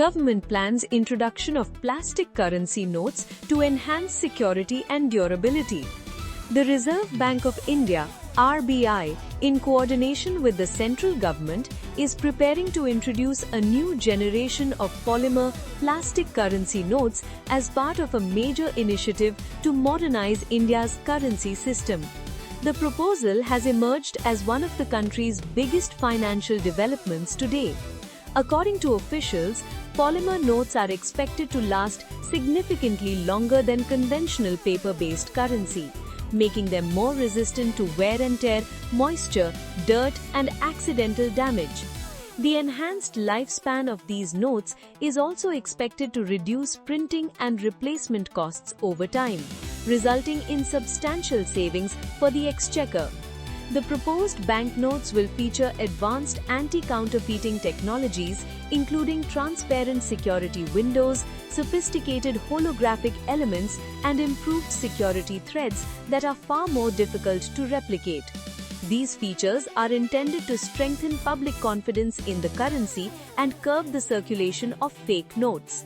Government plans introduction of plastic currency notes to enhance security and durability. The Reserve Bank of India (RBI), in coordination with the central government, is preparing to introduce a new generation of polymer plastic currency notes as part of a major initiative to modernize India's currency system. The proposal has emerged as one of the country's biggest financial developments today. According to officials, polymer notes are expected to last significantly longer than conventional paper-based currency, making them more resistant to wear and tear, moisture, dirt, and accidental damage. The enhanced lifespan of these notes is also expected to reduce printing and replacement costs over time, resulting in substantial savings for the exchequer. The proposed banknotes will feature advanced anti-counterfeiting technologies, including transparent security windows, sophisticated holographic elements, and improved security threads that are far more difficult to replicate. These features are intended to strengthen public confidence in the currency and curb the circulation of fake notes.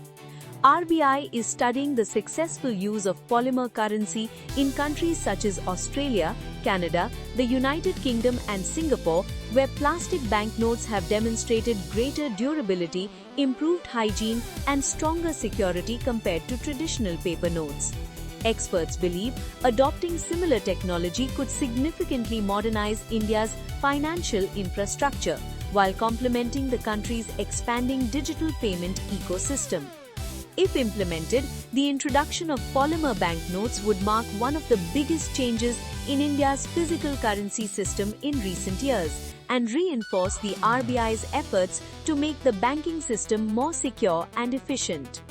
RBI is studying the successful use of polymer currency in countries such as Australia, Canada, the United Kingdom, and Singapore, where plastic banknotes have demonstrated greater durability, improved hygiene, and stronger security compared to traditional paper notes. Experts believe adopting similar technology could significantly modernize India's financial infrastructure while complementing the country's expanding digital payment ecosystem. If implemented, the introduction of polymer banknotes would mark one of the biggest changes in India's physical currency system in recent years and reinforce the RBI's efforts to make the banking system more secure and efficient.